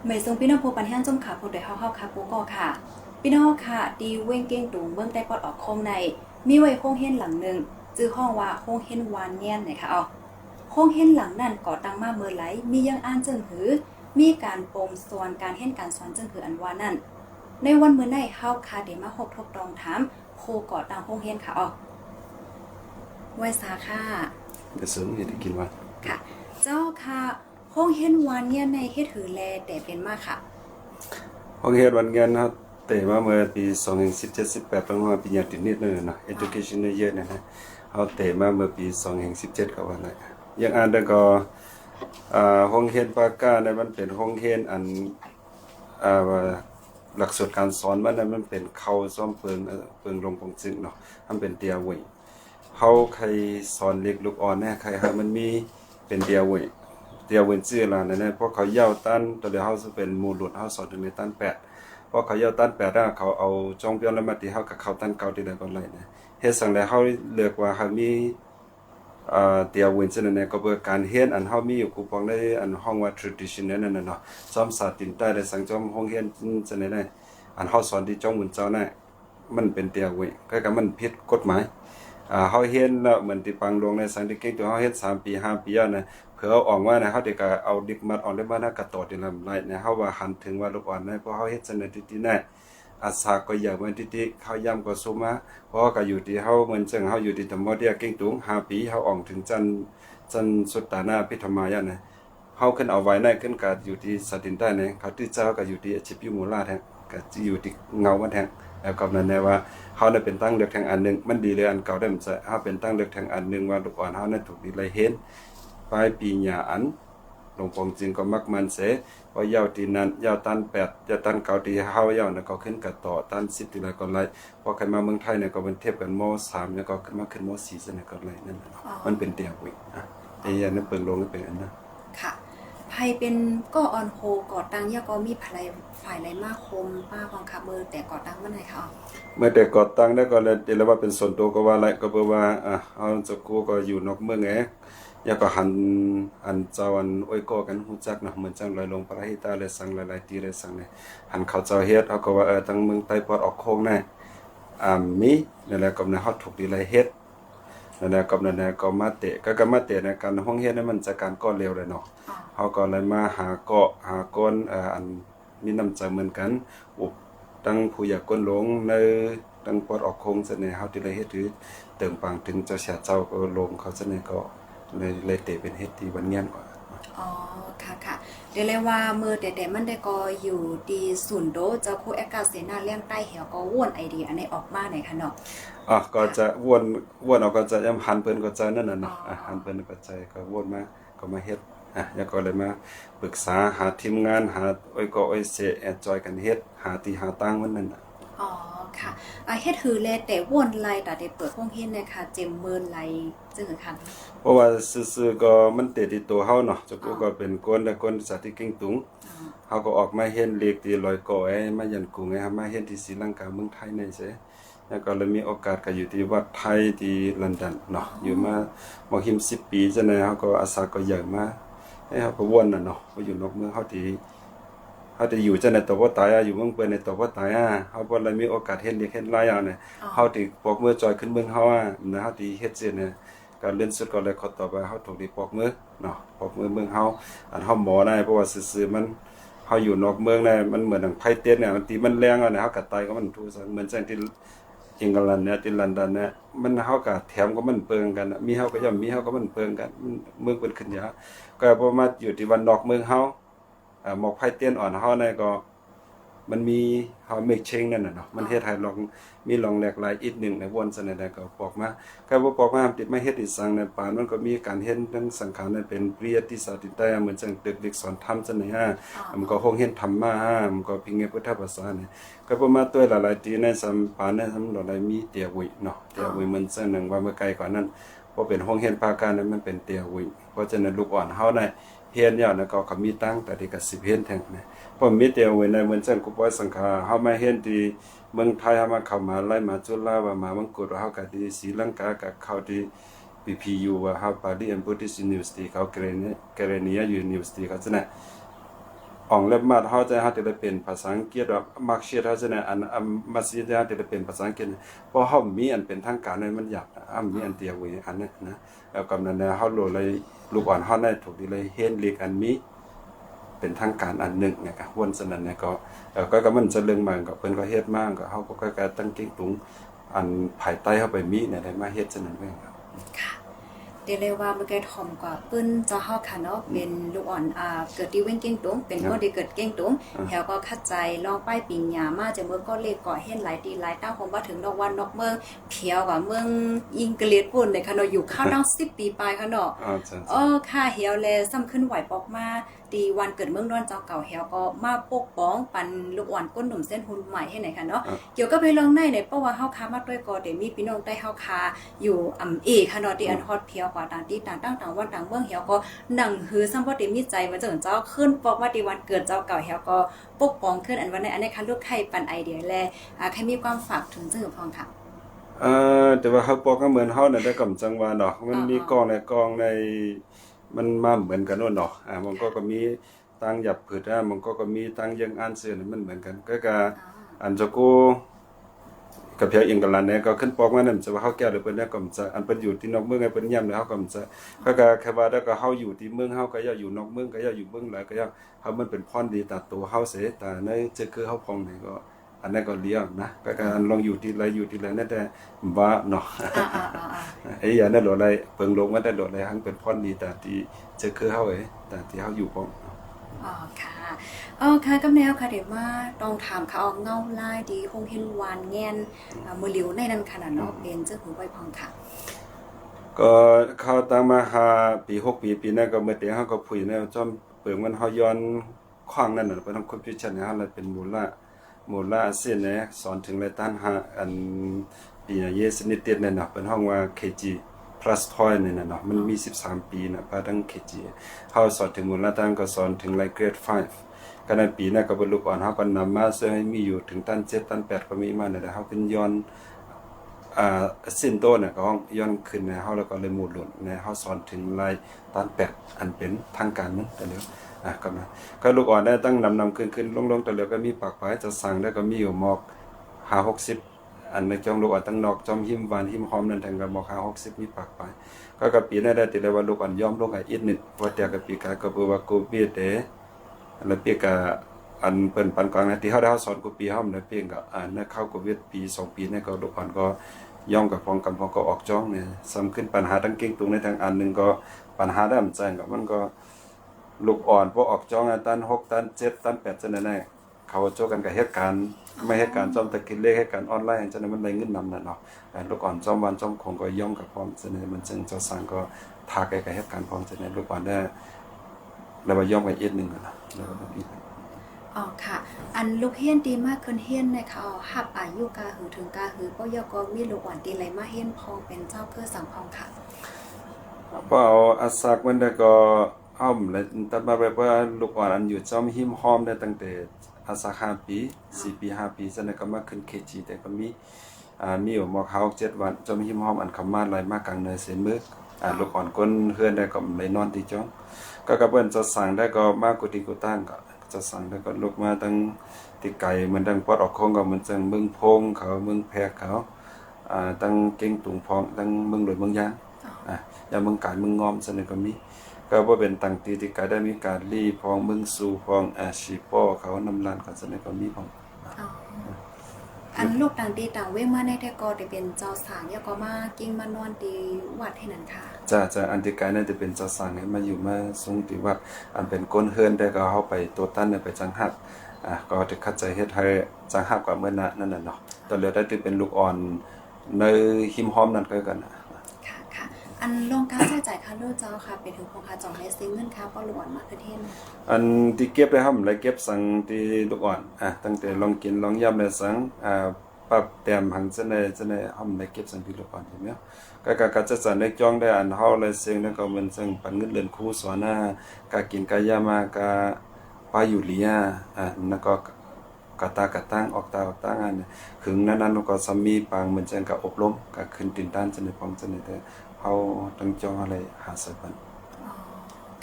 ไม่ทรงพี่น้องผู้ปันแห้งจมขาผู้ใดเฮาค่ะผู้ก่อค่ะพี่น้องค่ะดีเว้งเก้งตุงเบิ่งใต้ปอดออกคงในมีไว้โคงเฮียนหลังหนึ่งชื่อห้องว่าโคงเฮียนวานแย่นนะคะโคงเฮียนหลังนั่นก่อตั้งมาเมื่อไหลมียังอ่านจึงหือมีการปมส่วนการเฮ็ดการสอนจึงหืออันว่านั่นในวันมื้อในเฮาค่ะได้มาทบทองถามโคก่อตั้งโคงเฮียนค่ะไว้สาค่ะเดี๋ยวเสริมให้ได้กินว่าค่ะเจ้าค่ะโคงเฮียนวานเนี่ยในเฮ็ดหือแลแต่เป็นมากค่ะห้องเฮ็ดวันเงินเฮาเตะมาเมื่อปี2017-18ประมาณปีญาตินิดนึงนะ education เยอะนะเฮาเตะมาเมื่อปี2017ก็ว่าได้ยังอ่านได้ก็ห้องเฮ็ดปากกาเนี่ยมันเป็นห้องเฮ็ดอันว่าหลักสูตรการสอนมันเป็นเข้าซ่อมเปิงลงปงจึงเนาะมันเป็นเตียเวยเฮาใครสอนเล็กลูกอ่อนแน่ใครหามันมีเป็นเตียเวยเตียเวยชื่อล่ะนั่นเพราะเขาเย้าตันตัวเดียวเฮาสิเป็นหมู่หลุดเฮาสอนถึงในตัน8เพราะเขาเย้าตัน8ได้เขาเอาจองเปียนแล้วมาที่เฮากับเขาตันเก่าที่ได้ก่อนเลยนะเฮ็ดสังได้เฮาเลือกว่าเฮามีเตียเวนซึ่งเนี่ยก็เพื่อการเฮ็ดอันเฮามีอยู่คูปองได้อันห้องว่า traditional นั่นน่ะเนาะซ้อมสาตินใต้ได้สังจอมห้องเฮ็ดซึ่งได้อันเฮาสอนที่จ้องมุนเจ้าน่ะมันเป็นเตียเวยก็มันผิดกฎหมายเฮาเฮ็ดแล้วเหมือนที่ปังลงในสังที่เก่งตัวเฮาเฮ็ด3ปี5ปีแล้วนะเผื่อเอาออกว่านะเฮาได้ก็เอาดิกมัดออกได้มานะก็ตอดที่ลำไรนะเฮาว่าหันถึงว่าลูกอ่อนนะเพราะเฮาเฮ็ดซั่นที่น่ะอาสาก็อยากมันที่เขาย้ำก็ซุมาเพราะก็อยู่ที่เฮาเหมือนจังเฮาอยู่ที่ธรรมะเดียเก่งตุง5ปีเฮาออกถึงจันสุดตาหน้าพิธรรมายะนะเฮาขึ้นเอาไว้ในขึ้นก็อยู่ที่สตินใต้นะเขาที่เจ้าก็อยู่ที่ชิปยูมูลาแท้ก็อยู่ที่เงามันแท้แล้วก็นั่นแหละว่าเฮาน่ะเป็นตั้งเลือกแทงอันนึงมันดีเลยอันเก่าได้มันจะเฮาเป็นตั้งเลือกแทงอันนึงว่าลูกอ่อนเฮานั้นถูกดีเลยเห็นปลายปีหญ้าอันหลวงปองจึงก็มักมันเสพอยาวที่นั้นยาวตัน8ยาวตัน9ที่เฮายาวน่ะก็ขึ้นกับต่อตัน10ที่แล้วก็ไล่พอใครมาเมืองไทยเนี่ยก็เป็นเทียบกันม3แล้วก็ขึ้นมาขึ้นม4ซะเนี่ยก็ไล่นั่นมันเป็นเตียวิไอ้ยันนั้นเปิงลงเป็นอันนั้นค่ะไผเป็นก็ออนโฮก่อตั้งยาก็มีภายฝ่ายไรมาคมป้าของคับมือแต่ก่อตั้งเมื่อไหร่คะเมื่อแต่ก่อตั้งได้ก็เลยเดี๋ยวว่าเป็นส่วนตัวก็ว่าอะไรก็เพื่อว่าเอาจะกูก็อยู่นอกเมืองไงยาก็หันอันเจ้าอันอ้อยก็กันฮู้จักเนาะเหมือนจังลอยลงพระหิตาเลยสั่งหลายๆทีเลยสั่งเนี่ยหันเขาเจ้าเฮ็ดเอาก็ว่าตั้งเมืองใต้ปอดออกโค้งแน่มีนั่นแหละก็ในเฮาถูกดีเลยเฮ็ดนั่นแหละก็นั่นแหละก็มาเตะก็มาเตะในการห้องเฮ็ดนั้นมันจะการก้อนเร็วเลยเนาะเฮาก็เลยมาหาเกาะหาก้อนอันมีน้ำใจเหมือนกันอุบตั้งผู้อยากก้นหลงในตั้งปอดออกโค้งซะเนี่ยเฮาที่เลยเฮ็ดถือเติมปังถึงเจ้าชาเจ้าก็ลงเขาซะเนี่ยก็เลยเตะเป็นเฮ็ดที่วันเงี้ยนกว่าอ๋อค่ะเดี๋ยวเลยว่ามือแต่มันได้ก็อยู่ดีศูนย์โดเจ้าคู่แอากาศเสนาเลี้ยงใต้เหี่ยวก็ว่นไอเดียอันนี้ออกมาไหนคะเนาะก็จะวนเอาก็จะยำหันเพิ่นก็จะนั่นน่ะเนาะหันเพิ่นก็ใจก็วนมาก็มาเฮ็ดแล้วก็เลยมาปรึกษาหาทีมงานหาอ้อยก็อ้อยเสจอยกันเฮ็ดหาที่หาตั้งมันนั่นน่ะอ๋อค่ะเฮ็ดหือแลแต่ว่นไลแต่ได้เปิดห้องเฮ็ดเนี่ยค่ะเจมเมินไลจึงค่ะเพราะว่าซื่อๆก็มันติดที่ตัวเฮาเนาะจักก็เป็นคนแต่คนสาธิตเก่งตุงเฮาก็ออกมาเฮ็ดเลขที่ลอยก่อมายันกรุงไงมาเฮ็ดที่ศรีลังกาเมืองไทยนี่เสแล้วก็เลยมีโอกาสก็อยู่ที่วัดไทยที่ลอนดอนเนาะอยู่มาบ่หิม10ปีจังได๋เฮาก็อาสาก็ใหญ่มาให้เฮาก็วนน่ะเนาะบ่อยู่นอกเมืองเฮาที่อยู่จังได๋ตัวบ่ตายอยู่เมืองเปิ้นในตัวบ่ตายเฮาบ่ได้มีโอกาสเฮ็ดเล็กเฮ็ดหลายเนี่ยเฮาที่ปอกมือจอยขึ้นเมืองเฮานะเฮาที่เฮ็ดเสียเนี่ยการเล่นสุดก็เลยขอตอบว่าเฮาถูกที่ปอกมือเนาะปอกมือเมืองเฮาอันเฮาหมอได้เพราะว่าซื่อๆมันเฮาอยู่นอกเมืองได้มันเหมือนดังไผเต็ดเนี่ยบางทีมันแรงเนี่ยเฮาก็ตายก็มันทูซะเหมือนจังที่อังกฤษเนี่ยที่ลอนดอนเนี่ยมันเฮาก็แถมก็มันเปิงกันมีเฮาก็ย่อมมีเฮาก็มันเปิงกันเมืองเพิ่นขึ้นยาก็บ่มาอยู่ที่วันนอกเมืองเฮาหมอกไผเตียนอ่อนเฮาเนี่ยก็มันมีเฮาเมกเชงนั่นน่ะเนาะมันเฮ็ดให้ลองมีลองแหลกหลายอีกนึงในวนซะได้ก็ปอกมาก็บ่ปอกมาติดมาเฮ็ดอีสังในปานมันก็มีการเฮ็ดทั้งสังขารนั้นเป็นปริยัติศาสตร์ที่ใต้เหมือนจังตึกเด็กสอนธรรมจังได๋มันก็คงเฮ็ดธรรมมามันก็พิงเงพุทธภาษานี่ก็บ่มาตัวหลายๆที่ในสัมปานในสำหรับมีเตียวิเนาะเตียวิมันจังนึงว่าเมื่อไกลก่อนนั้นพอเป็นห้องเฮ็ดภาคการนั้นมันเป็นเตียวิเพราะฉะนั้นลูกอ่อนเฮาได้เฮียนยาวนะก็มีตั้งแต่ที่ก็10เฮียนแท้นะพอมีเตียวไว้ในเหมือนจังกุปอยสังฆาเฮามาเฮียนที่เมืองไทยเฮามาเข้ามาไล่มาจุฬาว่ามามังกรเฮาก็ที่ศรีลังกาก็เข้าที่ PPU ว่าเฮา Pali and Buddhist University เขาเกรเนีย University เขาซะนะอ อ่องเล็บมาเฮาจะเฮาจะได้เป็นภาษาอังกฤษว่ามักเชียเฮาจะอันมัสยิดเฮาจะได้เป็นภาษาอังกฤษเพราะเฮามีอันเป็นทางการมันอยากมีอันเดียวไว้อันนั้นนะแล้วกำนั้นเฮาโลเลยลูกอ่อนเฮาได้ถูกดีเลยเฮ็ดเรียกอันมีเป็นทางการอันหนึ่งนะครับวนสนั้นเนี่ยก็มันจะเรื่องมันก็เพิ่นก็เฮ็ดมากก็เฮาก็ค่อยๆตั้งเก่งตุงอันภายใต้เฮาไปมีเนี่ยได้มาเฮ็ดสนั้นเองครับ ค่ะเดี๋ยวเลยว่าเมื่อกี้ถ่อมกว่าปื้นเจ้าเฮาค่ะเนาะเป็นลูกอ่อนเกิดที่เว้งเก้งตุงเป็นคนที่เกิดเก้งตุงแถวก็คัดใจลองป้ายปิงหยามาจากเมืองก็เลขก่อเฮ็ดหลายตีหลายตั้งคงว่าถึงนอกวันนอกเมืองเพียวกว่าเมืองอังกฤษปุ่นในค่ะเนาะอยู่ข้าวตั้ง10 ปีปลายค่ะเนาะค่ะเฮียวแลซ้ำขึ้นไหวปอกมาตีวันเกิดเมืองดอนเจ้าเก่าเฮียวก็มาปกป้องปันลูกอ่อนก้นหนุ่มเส้นหุ่นใหม่ให้ไหนค่ะเนาะเกี่ยวกับเรื่องในเพราะว่าเฮาค้ามาด้วยก็ได้มีพี่น้องใต้เฮาค้าอยู่ค่ะเนาะที่อันฮอตเพียวกว่าต่างที่ต่างวันต่างเมืองเฮียวก็หนังหือซ้ำบ่ได้มีใจว่าจังเจ้าขึ้นปอกว่าที่วันเกิดเจ้าเก่าเฮียวก็ปกป้องขึ้นอันวันในอันนี้ค่ะลูกไข่ปันไอเดียแลใครมีความฝากถึงจังหือพองค่ะแต่ว่าเขาบอกก็เหมือนเฮาน่ะได้กำจังว่าเนาะมันมีกองในมันมาเหมือนกันเนาะมันก็มีตั้งหยับผืดมันก็มีตั้งยังอ่านเสือมันเหมือนกันก็อันจะกูกับเพียงอิงกันลันเนี่ยก็ขึ้นปอกมานั่นจะว่าเฮาแก้วหรือเพิ่นได้กำจังอันเพิ่นอยู่ที่นอกเมืองไอ้เพิ่นย่ำแล้วเฮากำจังก็แค่ว่าแล้วก็เฮาอยู่ที่เมืองเฮาก็อย่าอยู่นอกเมืองก็อย่าอยู่เมืองหลายก็อย่าเฮามันเป็นพรดีต่อตัวเฮาเสียแต่ในจะคือเฮาพองนี่ก็อันนั้นก็เลี้ยงนะก็การลองอยู่ที่ไรนั่นแต่ว่าเนาะไอ้อย่างนั้นโดดอะไรเพิ่งลงมาแต่โดดอะไรทั้งเป็นพรดีแต่ที่จะคือเฮาแต่ที่เฮาอยู่พองค่ะค่ะกับแนวค่ะเดี๋ยวมาต้องถามค่ะเงาลายดีคงเห็นหวานแงนมือเหลียวในนั้นขนาดเนาะเป็นเจ้าหูไว้พองค่ะก็เข้าตามมาหาปี6 ปีนั้นก็เมื่อเตียงเฮาก็คุยแนวจอมเปิงมันเฮาย้อนขว้างนั่นน่ะไปทำคอมพิวเตอร์เนี่ยเฮาเลยเป็นมูลเส้นเนี่ยสอนถึงรายต้านหาอันปีเยสนิติเนี่ยนะเป็นห้องว่า KG plus point เนี่ยนะเนาะมันมี13 ปีนะพาทั้ง KG เฮาสอนถึงมูลต้านก็สอนถึง like grade 5ก็ในปีนั้นก็บรรลุก่อนเฮาก็นำมาซึ่งให้มีอยู่ถึงต้าน7ต้าน8ก็มีมาเนี่ยเฮาเป็นย้อนสิ้นโตเนี่ยก็ย้อนขึ้นนะเฮาแล้วก็เลยหมู่หลุนนะเฮาสอนถึงลายต้าน8อันเป็นทางการนั้นแต่เดี๋ยวก็ลูกอ่อนได้ตั้งนำขึ้นลงแต่เดี๋ยวก็มีปากปลายจะสั่งได้ก็มีอยู่หมอก50-60อันในจอมลูกอ่อนตั้งนอกจอมหิมหวานหิมหอมนั่นแทงกับหมอก50มีปากปลายก็กับปีนั้นได้ติเลยว่าลูกอ่อนยอมลงไอ้อีกนิดเพราะแต่กับปีกาก็บ่ว่ากูปีเตแล้วปีกาอันเปิ้นปันกลางนะที่เฮาได้สอนกูปีเฮาได้เพียงก็นะเข้าโควิดปี2 ปีนี่ก็ลูกอ่อนก็ย่อมกับพองกำพองก็ออกจ้องเนี่ยซ้ำขึ้นปัญหาทั้งเก่งตรงในทางอันนึงก็ปัญหาด้านใจกับมันก็ลูกอ่อนพวกออกจ้องตัน6ตัน7ตัน8จังได๋เขาโจกันกับเหตุการณ์ไม่เหตุการณ์จอมตะกินเลขเหตุการณ์ออนไลน์จังได๋มันได้เงินนำนั่นเนาะลูกอ่อนจอมวันจอมคงก็ย่อมกับพร้อมจังได๋มันจึงจะสร้างก็ทาไกลกับเหตุการณ์พร้อมจังได๋ลูกอ่อนได้แล้วว่าย่อมกันอีกนึงนะแล้วก็อีกค่ะอันลูกเฮียนดีมากขึ้นเฮียนนะคะหับอายุกาหือถึงกาหือก็ยก็มีลูกอ่อนตีไหลมาเฮียนพองเป็นเจ้าเพื่อสังพองค่ะเพราะเอาอาศักมันได้ก็อ้อมและตัดมาแบบว่าลูกอ่อนอันอยู่จอมหิมหอมได้ตั้งแต่อาศัก5 ปี4 ปี5 ปีจังได๋ก็มาขึ้น KG แต่ก็มีอยู่มอก7 วันจอมหิมหอมอันคำมาไหลมากลางเนินเสนมึกลูกอ่อนก้นเฮือนได้ก็เลยนอนที่จ้องก็กับเพิ่นจะสั่งได้ก็มากกุฏิกุตั้งก็จะสั่งแล้วก็ลุกมาตั้งที่ไก่เหมือนดังปอดออกโค้งก็เหมือนจังเมืองพงเขาเมืองแพรเขาตั้งเก่งตุงพองตั้งเมืองหลวงเมืองยางอย่างเมืองกาญเมืองงอมซั่นก็มีก็บ่เป็นตั้งที่ไก่ได้มีการรีพองเมืองสู่พองชีป้อเขานำลานกันซั่นก็มีพองอันลูกต่างตีต่างเว้งมาในแต่ก็ได้เป็นเจ้าสางยก็มากิ้งมานอนตีวัดให้นั่นค่ะจะอันที่ไกลน่าจะเป็นเจ้าสางให้มาอยู่มาทรงที่วัดอันเป็นก้นเฮือนได้ก็เฮาไปตัวตั้นไปจังหักก็จะคัดใจเฮ็ดให้จังหักกว่าเมื่อนั่นน่ะเนาะตอนเหลือได้ที่เป็นลูกอ่อนในหิมหอมนั่นก็กันค่ะอันลงการใช้จ่ายค่าลูกเจ้าค่ะไปถึงคงค่าจ่องให้ซื้อเงินค่ะก็ลูกอ่อนมาคือเทศอันที่เก็บได้ครับเลยเก็บสั่งที่ลูกอ่อนตั้งแต่ลองกินลองยำได้สั่งปรับแต้มหังจะได้ห้อมได้เก็บสั่งที่ลูกอ่อนใช่มั้ยก็จะสั่นได้จ้องได้อันเฮาเลยเสียงแล้วก็มันสั่งปันเงินเดือนครูสอนกากินกายามากาปาอยู่เลียแล้วก็กะตากะตั้งออกตาตั้งอันถึงนั้นก็สามีปางมันจังก็อบรมก็ขึ้นตินด้านจังได๋พร้อมจังได๋แต่เฮาต้องจ้องอะไรหาสักบัน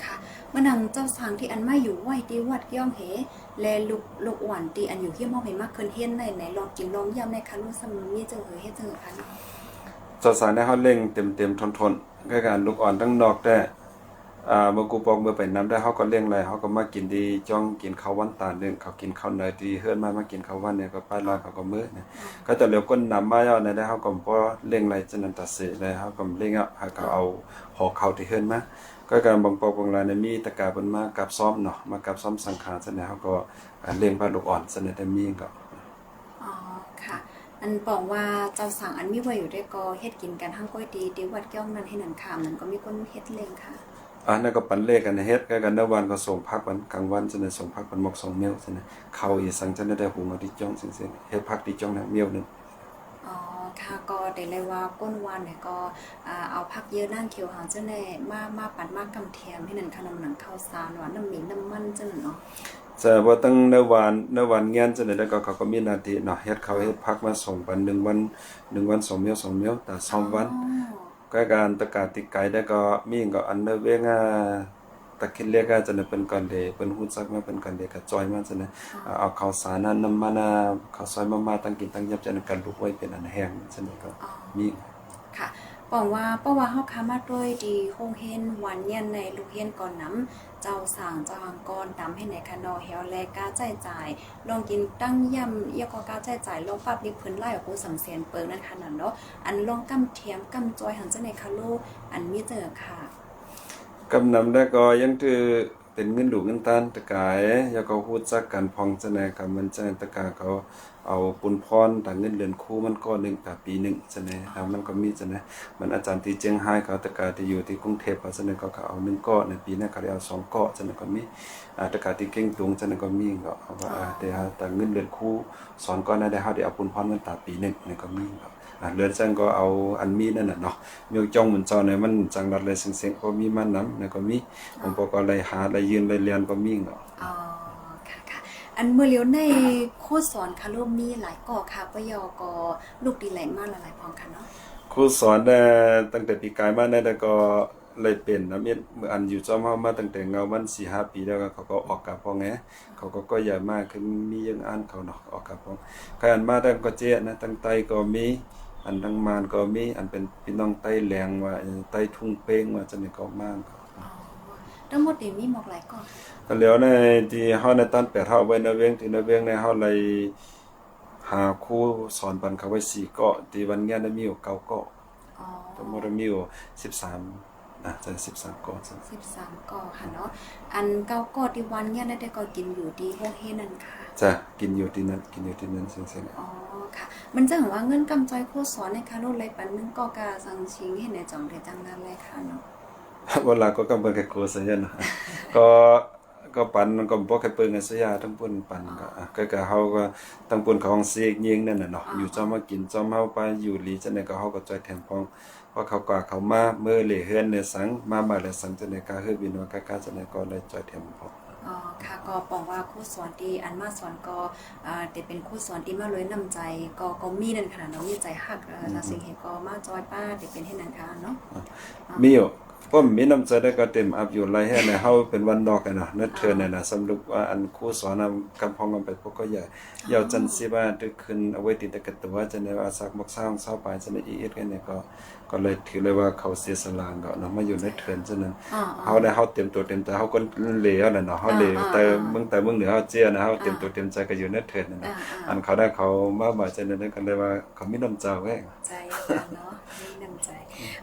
ค่ะ เมื่อนังเจ้าสางที่อันไม่อยู่ไหวตีวัดย่องเหแลลูกหวานตีอันอยู่ที่มองเห็นมากเคินเฮียนในไหนลองกินลองยำในคันรู้ซ้ำมีเจอเฮ็ดเจอคัน เจ้าสารได้เฮาเร่งเต็มทนก็การลูกอ่อนทั้งนอกแต่เมื่อกูปอกเมื่อไปน้ำได้เฮาก็เร่งเลยเฮาก็มากินดีจ้องกินข้าววันตานึงเขากินข้าวเนยดีเฮือนมากินข้าววันเนี่ยก็ป้ายลอยเขาก็มื้อเนี่ยก็จะเหลียวก้นน้ำมาเอาในได้เฮาก็บ่เร่งเลยจนนั้นตัดสิเลยเฮาก็เร่งเอาหาก็เอาห่อข้าวที่เฮือนมาก็การบางปอกบางรายเนี่ยมีตะกาเพิ่นมากับซ้อมเนาะมากับซ้อมสังขารซะเนี่ยเฮาก็เร่งพาลูกอ่อนซะเนี่ยได้มีก็อ๋อค่ะอันบอกว่าเจ้าสั่งอันมีไว้อยู่ได้ก็เฮ็ดกินกันทั้งก้อยดีดีวัดย่องนั้นให้นันขามนั้นก็มีคนเฮ็ดเลงค่ะนั่นก็ปันเลขกันเฮ็ดกันในวันก็ส่งพักวันกลางวันจะได้ส่งพักวันหมก2เมลซะนะเข้าอีสังจะได้หุงเอาที่จ้องซื่อๆเฮ็ดพักที่จ้องนะเมลนึงอ๋อค่ะก็ได้เลยว่าก้นวันเนี่ยก็เอาผักเยอะนั่งเขียวหางเจ้าแน่มาปัดมากำเทียมให้นันขนมหนังข้าวสารหวานน้ำมีน้ำมันจังเนาะแต่ว่าตั้งในวันเงี้ยนจะได้ก็เขาก็มีหน้าที่เนาะเฮ็ดเขาเฮ็ดพักมาส่งปัน1 วัน2เมลแต่2วันก็การตะกาติไกได้ก็มีก็อันเดอร์เวงตะคิดเรียกจะเป็นก่อนเดเป็นฮู้จักมาเป็นก่อนเดก็จอยมาซะนะเอาข้าวสารน้ำมันข้าวซอยมาตั้งกินตั้งยับจะกันลุกไว้เป็นอันแห้งซะนี่ก็มีค่ะบอกว่าเพราะว่าเฮาค้ามาด้วยดีโฮงเฮนวันเย็นในลูกเฮนก่อนน้ำเจ้าสางเจ้าหังก่อนดำให้ในคานอเฮลแลกาจ่ายลองกินตั้งย่ำเยก็กาจ่ายลองปรับลิเพิ่นไล่ออกกูสำเสียนเปิงนั่นค่ะนั่นเนาะอันลองกำเทียมกำจอยหันจะในคาโลอันมีเจอค่ะกำนำได้ก็ยังถือเป็นเงินดูเงินตานตะกายแล้วก็ฮู้จักกันพองจะในกับมันจะตะกาเขาเอาปุนพรต่างเงินเดือนคู่มันก็1ต่อปี1จะในมันก็มีจะนะมันอาจารย์ที่เจียงไฮ้เขาตะกาที่อยู่ที่กรุงเทพเขาจะในก็เอา1ก้อในปีหน้าเขาเอา2ก้อจะในก็มีตะกาที่เก่งตุงจะในก็มีก็ว่าได้ต่างเงินเดือนคู่สอนก็ได้เฮาได้เอาปุนพรมันต่อปี1นี่ก็มีเรือนจังก็เอาอันมีนั่นน่ะเนาะมีจ้องเหมือนเจ้าเนี่ยมันจังรัดเลยเสียงๆก็มีมันนำแล้วก็มีผมก็เลยหาเลยยืนเลยเรียนก็มีเนาะอ๋อค่ะอันเมื่อเลี้ยวในโคตรสอนคาโลมีหลายก่อค่ะปยก็ลูกดีหลายมากหลายพร้อมกันเนาะครูสอนได้ตั้งแต่ปีกายมาได้ก็เลยเป็นนะเมื่ออันอยู่จอมเฮามาตั้งแต่เงามัน 4-5 ปีแล้วก็เขาก็ออกกับพ่อไงเขาก็ใหญ่มากคือมียังอ่านเขาเนาะออกกับพ่อใครอ่านมาตั้งก็เจ๊นะตั้งไตก็มีอันทั้งมานก็มีอันเป็นพี่น้องไต้แหลงว่าไต้ทุ่งเป้งว่าจะนี่ก็มากทั้งหมดนี่มีหมอกหลายก่อนก็แล้วในที่เฮาในตัน8เฮาไว้ในเวียงที่ในเวียงในเฮาเลยหาครูสอนปันเขาไว้4เกาะที่วันเงี้ยได้มีอยู่9เกาะทั้งหมดมีอยู่13จะ13เกาะ13เกาะค่ะเนาะอัน9เกาะที่วันเงี้ยได้ก็กินอยู่ที่โฮเฮนั่นค่ะจ้ะกินอยู่ที่นั่นซื่อๆอ๋อค่ะมันจะว่าเงินกำใจโคสอนในคาโลเลยปันนึงก็กาสังชิงเห็นในจ่องได้จังนั้นเลยค่ะเนาะเวลาก็กำเบิ่งแค่โคซะยันก็ปันก็บ่แค่เปิ้งกันซะยาทั้งปุ่นปันก็เฮาก็ทั้งปุ่นของเสกยิงนั่นน่ะเนาะอยู่จอมมากินจอมเฮาไปอยู่หลีจังได๋ก็เฮาก็จอยแทนพองเพราะเขามาเมื่อเหลเฮือนในสังมาบาดสังจังได๋ก็เฮ็ดบินว่ากะจังได๋ก็เลยจอยแทนพองอ๋อค่ะก็บอกว่าครูสอนที่อันมาสอนก็แต่เป็นครูสอนที่มาเลยนำใจก็มีนั่นขนาดเนาะมีใจฮักนะสิ่งเฮ็ดก็มาจอยป้าที่เป็นเฮ็ดนั่นค่ะเนาะมีอยู่ผมมีน้ำใจได้ก็เต็มอัพอยู่ไรให้ในเฮาเป็นวันดอกกันเนาะนัดเทือนน่ะสำรุปว่าอันครูสอนกำพองกันไปพวกก็ใหญ่ยาวจันสิว่าตึกขึ้นเอาไว้ติดตะกัตัวจะในว่าสักมกสร้างเศร้าไปจะในอีเอสกันเนี่ยก็เลยถือเลยว่าเขาเสียสละก็เนาะมาอยู่ในเทือนฉะนั้นเฮาได้เฮาเต็มตัวเต็มใจเฮาก็เหลวน่ะเนาะเฮาเหลวแต่มึงเหนือเฮาเจียนะเฮาเต็มตัวเต็มใจก็อยู่ในเทือนนั่นน่ะอันเขาได้เขามาบ่ายจะนั้นกันเลยว่าเขามีน้ำใจไว้ใจเนาะมีน้ำใจ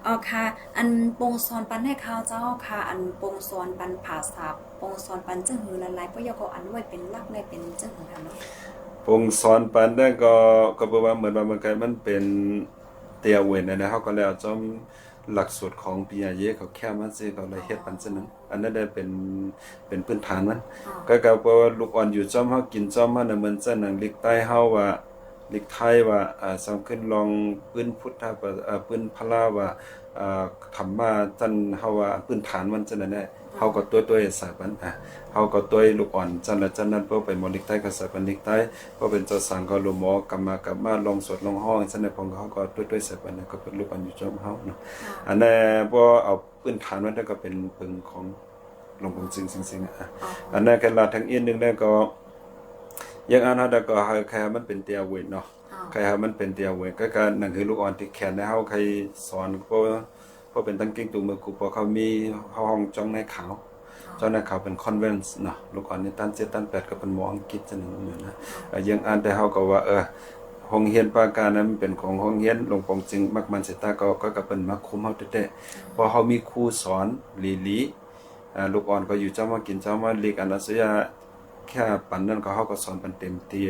อ๋อค่ะอันปงสอนปันให้ข้าวเจ้าค่ะอันปงสอนปันภาษาปงสอนปันจึงหือหลายๆปยกอันไว้เป็นหลักในเป็นจึงหือค่ะเนาะปงสอนปันได้ก็แปลว่าเหมือนว่ามันก็มันเป็นเตียเว้นนะเฮาก็แล้วจอมหลักสูตรของปีอาเยเขาแค่มันสิก็เลยเฮ็ดปันซะนั้นอันนั้นได้เป็นพื้นฐานมันก็แปลว่าลูกอ่อนอยู่จอมเฮากินจอมมันน่ะเหมือนจังนั้นลิกใต้เฮาว่าลิกไทยว่าสำขึ้นลองปืนพุทธปืนพลาว่าธรรมะจันเฮาว่าพื้นฐานมันจังนั้นแหละเฮาก็ตัวสายปันเฮาก็ตัวลูกอ่อนจันละจันนั้นเพื่อไปมอลิกใต้ก็สายปันลิกใต้เพราะเป็นเจ้าสังก็ลมกรรมาลองสวดลองห้องจังได๋พงเฮาก็ตัวสายปันก็เป็นลูกอ่อนอยู่จอมเฮาเนาะอันนั้นบ่เอาพื้นฐานมันก็เป็นปึงของ ลงปงจึงสิงๆอ่ะ อ๋อ อันนั้นก็ลาทั้งอินนึงได้ก็ยังอันนั้นก็ให้ใครมันเป็นเตียเวเนาะ อ๋อ ใครมันเป็นเตียเวก็การหนังคือลูกอ่อนที่แขนในเฮาใครสอนก็เป็นตั้งกิ้งตูมือกูพอเขามีห้องจ้องในขาวจ้องในขาวเป็นคอนเวนซ์เนาะลูกอ่อนนี่ตั้น7ตั้น8ก็เป็นหมออังกฤษจังนึงนะยังอ่านแต่เฮาก็ว่าโรงเรียนปาการนั้นเป็นของโรงเรียนหลวงปองจึงมักมันเสตาก็เป็นมาคุมเฮาแต่พอเฮามีครูสอนลีลูกอ่อนก็อยู่เจ้ามากินเจ้ามาลีกอันนั้นเสียแค่ปันนั้นก็เฮาก็สอนปันเต็มที่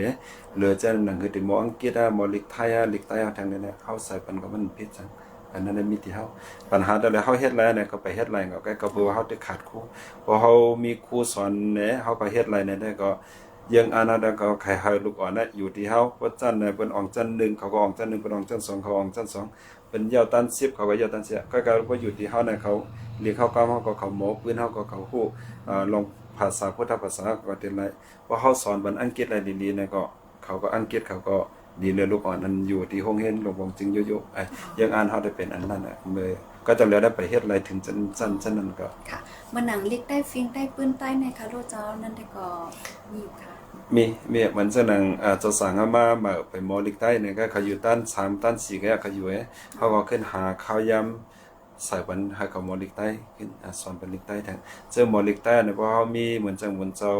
เหลือจะหนังคือที่หมออังกฤษหมอลิกไทยลิกใต้ทางนั้นเฮาใส่ปันก็มันผิดจังอันนั้นมีที่เฮาปัญหาแต่ละเฮาเฮ็ดแล้วเนี่ยก็ไปเฮ็ดไรก็คือว่าเฮาได้ขาดครูพอเฮามีครูสอนเนี่ยเฮาก็เฮ็ดไรเนี่ยได้ก็ยังอานาดก็ใครให้ลูกอ่อนน่ะอยู่ที่เฮาว่าจันเนี่ยเพิ่นอองจัน1เขาก็อองจัน1เพิ่นอองจัน2เขาอองจัน2เป็นยาวตัน10เขาก็ยาวตัน10ก็ว่าอยู่ที่เฮาเนี่ยเขาเรียกเขาก็เฮาก็เขาหมอปืนเฮาก็เขาฮู้ลงภาษาพุทธภาษาก็เป็นไรว่าเฮาสอนบันอังกฤษอะไรดีๆเนี่ยก็เขาก็อังกฤษเขาก็ดีเลยลูกอ่อนนั้นอยู่ที่โรงเรียนหลวงปองจึงโยๆยังอ่านเฮาได้เป็นอันนั้นน่ะมื้อก็จะเหลือได้ไปเฮ็ดอะไรถึงจันนั้นก็ ค่ะมันหนังลิกได้ฟิงได้ปืนใต้ในคาโรเจ้านั่นได้ก็มีอยู่ค่ะ มีเหมือนเสนังจะสั่งมาไปมอลิกใต้เนี่ยก็เขาอยู่ต้าน3ต้าน4ก็เขาอยู่เขาก็ขึ้นหาข้าวยำใส่บันหากับมอลิกใต้ขึ้นสอนเป็นลิกใต้แทงเจอมอลิกใต้เนี่ยเพราะเขามีเหมือนจังเหมือนเจ้า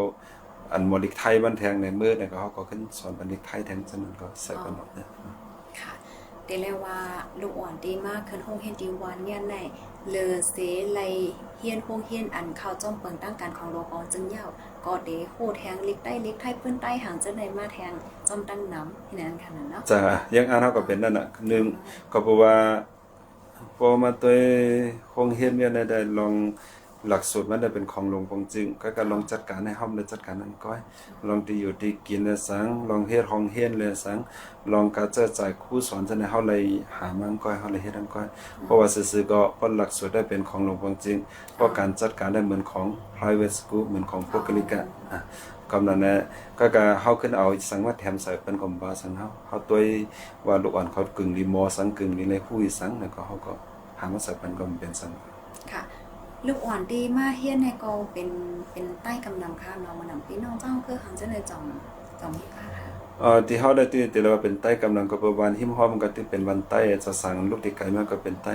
อันมอลิกไทยมันแทงในมือเนี่ยก็เขาก็ขึ้นสอนเป็นลิกไทยแทงฉะนั้นก็ใส่กันหมดเนี่ย ค่ะเดเลยว่าลูกอ่อนดีมากขึ้นห้องเฮียนดีวันเนี่ยในเลอเสไลเฮียนห้องเฮียนอันเข้าจ้องเปิงตั้งการของโลกอจึงยาวก็เดโคแทงลิกได้ลิกไทยปื้นใต้ห่างจะในมาแทงจอมตั้งน้ำที่นั้นขนาดเนาะ จะยังอ่านเขาก็เป็นนั่นน่ะหนึ่งก็เพราะว่าพอมาตัวโรงเรียนเนี่ยได้ลองหลักสูตรมันได้เป็นของหลวงปงจึงก็ลองจัดการให้เฮาเลยจัดการนั้นก้อยลองที่อยู่ที่กินเลยสังลองเฮ็ดโรงเรียนเลยสังลองกระจายจ่ายครูสอนจะให้เฮาเลยหามันก้อยเฮาเลยเฮ็ดอันก้อยเพราะว่าซื่อๆก็เพราะหลักสูตรได้เป็นของหลวงปงจึงเพราะการจัดการได้เหมือนของ private school เหมือนของพวกคลิกะกำนั้นนะก็เฮาขึ้นเอาสังว่าแถมใส่เป็นกบาสังเฮาตัวว่าลูกอ่อนเขากึ่งรีโมสังกึ่งรีเลยผู้อีสังแล้วก็เฮาก็หามาใส่เป็นก็เป็นสัง ค่ะลูกอ่อนดีมากเฮียนในกองเป็นใต้กำนำค่ะน้องมานำพี่น้องเจ้าคือหังจะเลยจอมมีค่ะ ที่เฮาได้ที่เราเป็นใต้กำลังก็ประมาณหิมฮ้อมก็ที่เป็นวันใต้จะสั่งลูกที่ไกลมากก็เป็นใต้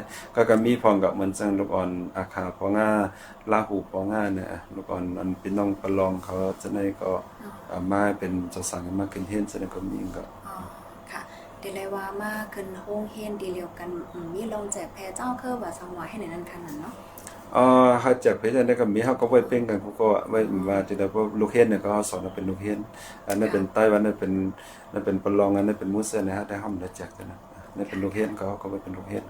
ก็มีพร้อมกับเหมือนจังลูกอ่อนอาคาพองาลาหูพองาเนี่ยลูกอ่อนอันพี่น้องประลองเขาจะได้ก็มาเป็นจะสั่งมาขึ้นเฮ็ดจะได้ก็มีก็ อ๋อค่ะเดี๋ยวเลยว่ามาขึ้นโฮงเฮียนดีเดียวกันมีลงแจกแพรเจ้าคือว่าสังวาให้ในนั้นขนาดเนาะ เฮาจับเพชรได้ก็มีเฮาก็ไว้เป้งกันก็ไว้ว่าที่ได้พวกลูกเฮ็ดเนี่ยก็สอนเป็นลูกเฮ็ดอันนั้นเป็นไต้หวันนั่นเป็นประลองอันนั้นเป็นมูเซนะฮะได้ห้อมได้จักกันนะนั่นเป็นลูกเฮ็ดก็ไว้เป็นลูกเฮ็ด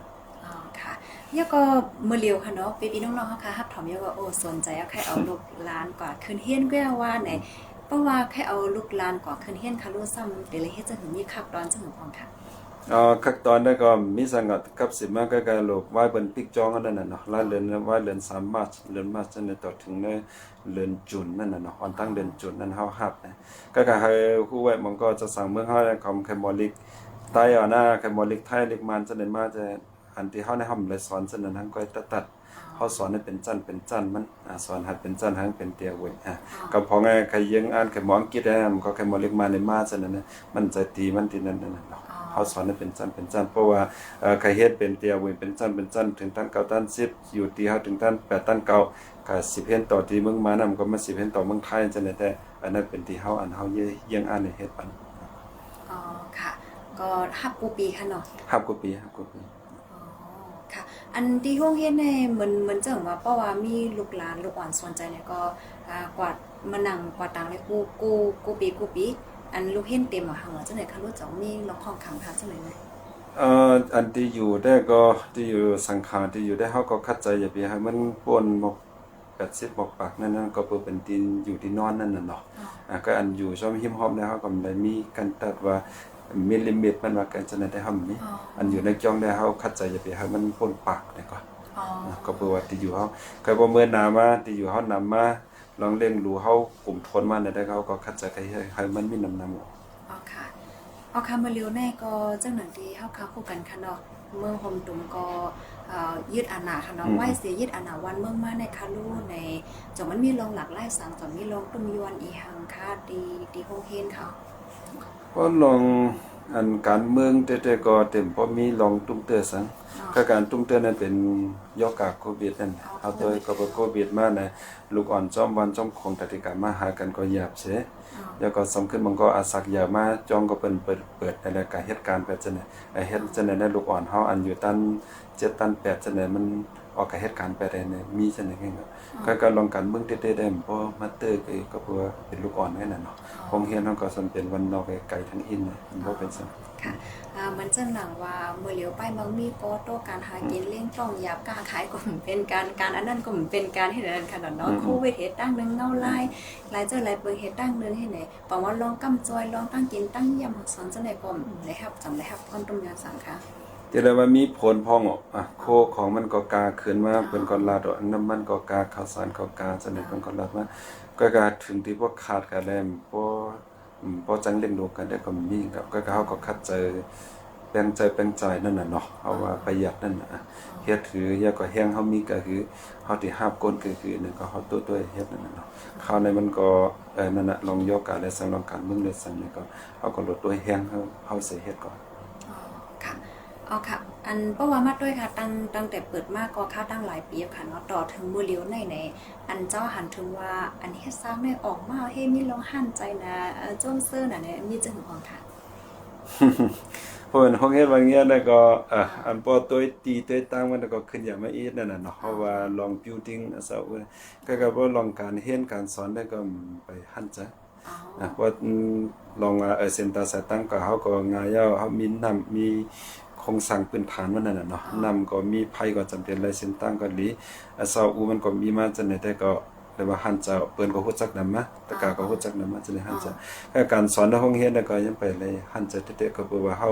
อ๋อค่ะยก็มือเลียวค่ะเนาะพี่น้องๆเขาค่ะฮับถอมยก็โอ้สนใจเอาใครเอาลูกหลานกว่าขึ้นเฮียนก็ว่าไหนเพราะว่าใครเอาลูกหลานกว่าขึ้นเฮียนค่ะรู้ซ้ำเดี๋ยวเลยเฮ็ดจะถึงมีคับตอนจะถึงพร้อมค่ะ ขั้นตอนได้ก็มีสังกัดกับสิมาก็การลบไว้เป็นปิกจองอันนั้นน่ะเนาะลายเดือนไว้เดือน3มาร์ชเดือนมาร์ชนั่นต่อถึงในเดือนจุนนั่นน่ะเนาะวันตั้งเดือนจุนนั้นเฮาฮับนะก็ให้ฮู้ไว้มันก็จะสั่งเมืองเฮาของแคมอลิกใต้เอาหน้าแคมอลิกไทยลิกมันจะได้มาจะอันที่เฮาได้เฮาเลยสอนซั่นนั้นทั้งก็ตัดเฮาสอนให้เป็นจันมันสอนให้เป็นจันทั้งเป็นเตียวเว้ยก็พอไงใครยังอ่านแคมออังกฤษได้มันก็แคมอลิกมาในมาซั่นนั้นมันจะตีมันที่นั่นน่ะเนาะเขาสอนให้เป็นจันเพราะว่าใครเฮ็ดเป็นเตียวเว้ยเป็นจันถึงตัน9ตัน10อยู่ที่เฮาถึงตัน8ตัน9ก็10เฮ็ดต่อที่เมืองมานำก็มา10เฮ็ดต่อเมืองไทยจังได๋แต่อันนั้นเป็นที่เฮายังอ่านในเฮ็ดปัน อ๋อค่ะก็ฮับกูปีค่ะเนาะ ฮับกว่าปี อ๋อค่ะ อันที่ห้องเฮียนในเหมือนจังว่าเพราะว่ามีลูกหลานลูกอ่อนสนใจเนี่ยก็กวาดมานั่งกวาดตังเลยกูปีอันลูกเฮียนเต็มอ่ะหังจังได๋ค่ะรู้จักมีล็อกห้องขังค่ะจังได๋เลย อันที่อยู่ได้ก็ที่อยู่สังขารที่อยู่ได้เฮาก็คัดใจอย่าไปให้มันป่นหมก80หมกปากนั่นก็เพื่อเป็นที่อยู่ที่นอนนั่นน่ะเนาะก็อันอยู่ช่อมหิมฮอมได้เฮาก็ได้มีกันตัดว่ามิลลิเมตรมันว่ากันจะได้เฮามีอันอยู่ในจ้องได้เฮาคัดใจอย่าไปให้มันป่นปากได้ก็ก็เพื่อว่าที่อยู่เฮาก็บ่เมื่อนามาที่อยู่เฮานำมาลองเร่งรู้เฮากลุ่มทนมาได้เขาก็คัดใจให้มันมีน้ำอ๋อค่ะเอาค่ะมาเร็วแน่ก็จังหนังที่เฮาค้าคู่กันค่ะเนาะเมืองโฮมตุมก็ ยึดอาณาค่ะเนาะไหว้เสียยึดอาณาวันเมืองมาในคาลูในจังมันมีลงหลักไล่สังจังมีลงตุ้มยวนอีหังค่ะดีโฮเฮนค่ะ ก็ลองอันการเมืองแต่ก็เต็มพอมีลองตุ้มเตอสังก็การตุ้มเตอนั้นเป็นยอกากโควิดนั่นเอาตัวก็โควิดมานะลูกอ่อนจอมวันจอมของตติกามาหากันก็หยาบเสแล้วก็สำคัญมันก็อาศักยามาจองก็เป็นเปิดอะไรก็เหตุการณ์แบบจังได๋ไอ้เฮ็ดจังได๋ในลูกอ่อนเฮาอันอยู่ตัน7ตัน8จังได๋มันออกกับเหตุการณ์ไปได้เนี่ยมีจังได๋ก็ลองกันเบิ่งเต้ๆได้บ่มาเตอก็เพราะว่าเป็นลูกอ่อนนั่นน่ะเนาะคงเฮียนเฮาก็สำเป็นวันนอกไกลทั้งอินมันบ่เป็นซั่น ค่ะมันจังหนังว่าเมื่อเหลียวไปบางมีโปโต้การหากินเลี้ยงต้องหยาบกล้าขายก็เหมือนเป็นการอันนั้นก็เหมือนเป็นการให้นั้นขนาดเนาะโควิดเฮ็ดตั้งนึงเงาลายหลายเจ้าหลายเบิ่งเฮ็ดตั้งนึงให้ไหนบอกว่าลองกำจอยลองตั้งกินตั้งยำสอนจังได๋ก็ได้ครับจังได้ครับก้นต้มยำสังค่ะ แต่ได้ว่ามีผลพ้องโคของมันก็กาขึ้นมาเพิ่นก็ลาดน้ำมันก็กาข้าวสารก็กาจังได๋เพิ่นก็ลาดมาก็กาถึงที่พวกขาดกันแล้วบ่จังเลี้ยงดูกันได้ก็มีครับก็เฮาก็คัดแปลงใจนั่นน่ะเนาะเอาว่าประหยัดนั่นน่ะเฮ็ดถือยาก็แห้งเฮามีก็คือเฮาที่หาบก้นก็คือนึงก็เฮาตัวเฮ็ดนั่นน่ะเนาะคราวนี้มันก็นั่นน่ะลองยกการได้สังลองการเมืองได้สังนี่ก็เฮาก็ลดตัวแห้งเฮาสิเฮ็ดก่อน ค่ะเอาค่ะอันเพราะว่ามาด้วยค่ะตั้งแต่เปิดมาก็ค่าตั้งหลายปีค่ะเนาะต่อถึงมือเลี้ยวในอันเจ้าหันถึงว่าอันเฮ็ดสร้างได้ออกมาเฮ้มีลองหั่นใจนะจ้มเสื้อน่ะเนี่ยมีจังของค่ะ เพราะว่าห้องเฮ็ดว่าเงี้ยแล้วก็อันพอตัวตีตัวตั้งมันก็ขึ้นอย่างมาอีกนั่นน่ะเนาะเพราะว่าลอง building ซะก็บ่ลองการเรียนการสอนได้ก็ไปหั่นจ้ะเพราะลองเซ็นเตอร์สตั้งก็เฮาก็ง่ายเฮามีน้ำมีโครงสร้างพื้นฐานมันนั่นน่ะเนาะน้ำก็มีไผก็จำเป็นเลยเซ็นตั้งก็หลีซาอูมันก็มีมาจังได๋แต่ก็แต่ว่าหั่นจะเปิ้นก็ฮู้จักนำมาตะกาก็ฮู้จักนำมาจังได๋หั่นจะการสอนในห้องเรียนก็ยังไปเลยหั่นจะเตะก็เพราะว่าเฮา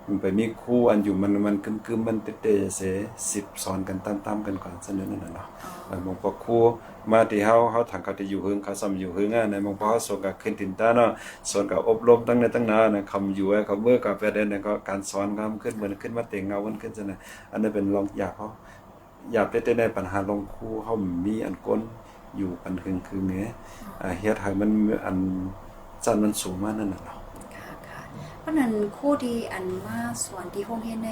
มันไปมีครูอันอยู่มันกึมๆมันเตะๆเส10สอนกันตามๆกันก่อนซั่นนั่นน่ะเนาะบางพอครูมาที่เฮาถังก็จะอยู่หึงเขาซ้ำอยู่หึงในบางพอเฮาสอนก็ขึ้นตินตาเนาะสอนก็อบรมตั้งในตั้งนานนะคำอยู่เขาเมื่อก็ไปได้ก็การสอนก็ขึ้นเหมือนขึ้นมาเต็งเงามันขึ้นซั่นน่ะอันนั้นเป็นลองอยากเขาอยากได้ในปัญหาลงครูเฮามีอันก้นอยู่ปันคือแม้เฮ็ดให้มันอันจันมันสูงมากนั่นน่ะเนาะค่ะเพราะนั้นครู่ที่อันมาสอนที่ห้องเฮ็ดใน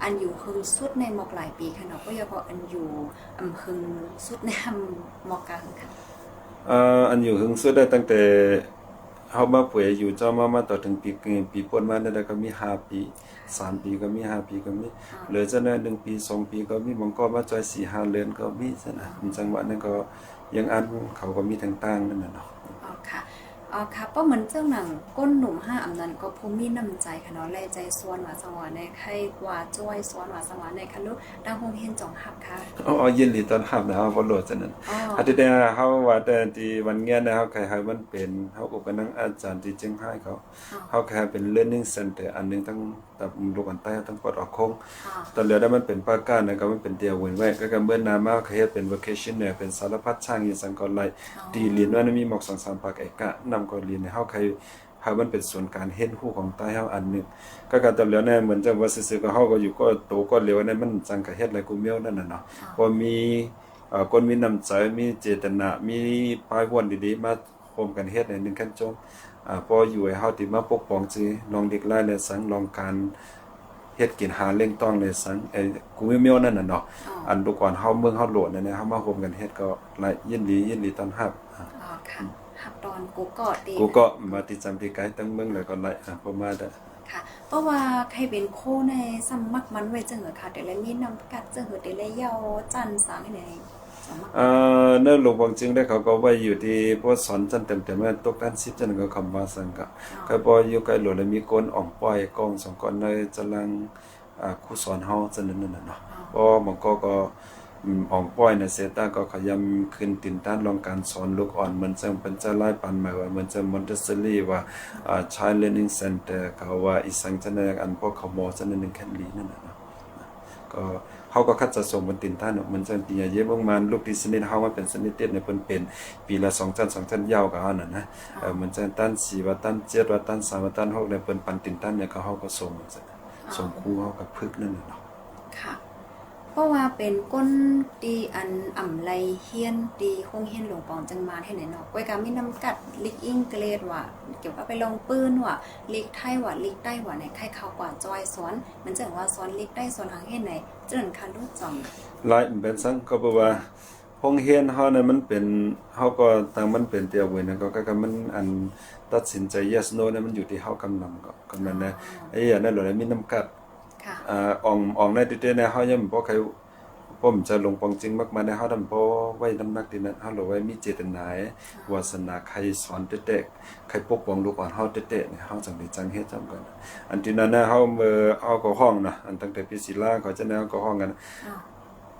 อันอยู่คือสุดในหมอกหลายปีค่ะเนาะก็อย่าพออันอยู่คือสุดในหมอกกลางค่ะอันอยู่หึงสุดได้ตั้งแต่เฮามาป่วยอยู่เจ้ามาต่อถึงปีป่นมาได้ก็มี5ปี3ปีก็มี5ปีก็มีเหลือจังนั้น1ปี2ปีก็มีบางก็มาจอย4 5เดือนก็มีซั่นน่ะจังหวะนั้นก็ยังอันเขาก็มีต่างๆนั่นน่ะเนาะค่ะเพราะเหมือนเจ้าหนังก้นหนุ่ม5อำนั้นก็ภูมิน้ำใจค่ะเนาะแลใจสวนว่าสังวาในใครกว่าจ้อยสวนว่าสังวาในคันนุดังคงเห็นจ่องหับค่ะยินดีต้อนรับนะเฮาบ่รู้จังนั้นอาทิตย์นี้เฮาว่าแต่ที่วันเงี้ยนะเฮาให้มันเป็นเฮาอบกับนังอาจารย์ที่เจียงไฮ้เฮาแค่เป็น learning center อันนึงทั้งตับลูกอันใต้ทั้งปอดออกคงตอนเหลือได้มันเป็นภาคการนะก็มันเป็นเดียวเว้นไว้ก็เมื่อนามาเฮ็ดเป็น vacation เนี่ยเป็นสารพัดช่างอีสังก็ไล่ที่เรียนว่ามีหมอก2-3ภาคเอกะนำก็เรียนเฮาใครเฮามันเป็นส่วนการเฮ็ดฮู้ของใต้เฮาอันนึงก็ตอนเหลือเนี่ยเหมือนจังว่าซื่อๆก็เฮาก็อยู่ก็โตก็เร็วนั่นมันจังก็เฮ็ดอะไรกูเมียวนั่นน่ะเนาะพอมีคนมีน้ำใจมีเจตนามีปลายวนดีๆมาโฮมกันเฮ็ดในนึงกันจงพออยู่ให้เฮาที่มาปกป้องสิน้องเด็กหลายและสังลองการเฮ็ดกินหาเล่งต้องเลยสังกูเมียวนั่นน่ะเนาะอันทุกก่อนเฮาเมืองเฮาโหลดเนี่ยเฮามาโฮมกันเฮ็ดก็หลายยินดีต้อนรับค่ะหับตอนกูก็มาที่จำที่ไกลตั้งเมืองแล้วก็หลายประมาณนั้นค่ะเพราะว่าใครเป็นโคในสมัครมันไว้จังเหรอค่ะแต่ละมีนำกัดจังเหรอแต่ละยาวจันสางให้ไหนเนื้อหลวงบางจึงได้เขาก็ไว้อยู่ที่พวกสอนจันเต็มๆว่าตกด้าน10จันก็คำว่าสังกะก็พออยู่ใกล้หลวงแล้วมีคนอ่องป้อยกอง2ก้อนในจะลังครูสอนเฮาจังนั้นน่ะเนาะพอบางก็อ่องป้อยน่ะเสตาก็ขยำขึ้นตินต้านลองการสอนลูกอ่อนเหมือนจังเป็นจะไล่ปันหมายว่าเหมือนจะมอนเตสซอรี่ว่าChild Learning Center เขาว่าอีสังจังนั้นอันพวกเขาหมอจังนั้นแค่ลีนั่นน่ะเนาะก็เฮาก็คัดจะส่งบนตินท่านมันจังปีเยอะประมาณลูกที่สนิทเฮามาเป็นสนิทเต็ดในเพิ่นเป็นปีละ2จันยาวก็เฮานั่นนะมันจังตัน4ว่าตัน7ว่าตัน3ว่าตัน6แล้วเพิ่นปันตินท่านเนี่ยก็เฮาก็ส่งครูเฮาก็พึกนั่นน่ะเนาะค่ะ เพราะว่าเป็นก้นตีอันอ่ำไรเฮียนตีคงเฮียนหลวงปองจังมาให้ไหนเนาะก้อยกามีน้ำกัดลิกอิงเกรดว่ะเกี่ยวกับไปลองปืนว่ะลิกไทยว่ะลิกใต้ว่ะไหนไข่เข้ากว่าจอยซ้อนมันจะว่าซ้อนลิกใต้ซ้อนหางเฮ็ดไหนเจริญคันรู้จ่อง หลายเป็นสังก็บอกว่าห้องเรียนเฮาเนี่ยมันเป็นเฮาก็ต่างมันเป็นเตียวเว้ยนะก็มันอันตัดสินใจ yes no เนี่ยมันอยู่ที่เฮากำนำก็มันนะไอ้อย่างนั้นเลยมีน้ำกัด ค่ะ อ่องในติเตเนี่ยเฮายังบ่ใครผมจะลงปองจริงมากมาในเฮาทำบ่ไว้น้ำหนักที่นั้นเฮาเลยไว้มีเจตนาวาสนาใครสอนเด็กๆใครปกป้องลูกอ่อนเฮาเด็กๆเนี่ยเฮาจังได้จังเฮ็ดจำกันอันที่นั้นนะเฮาเอาก็ห้องนะอันตั้งแต่ปีศิลาเขาจะแนวก็ห้องกัน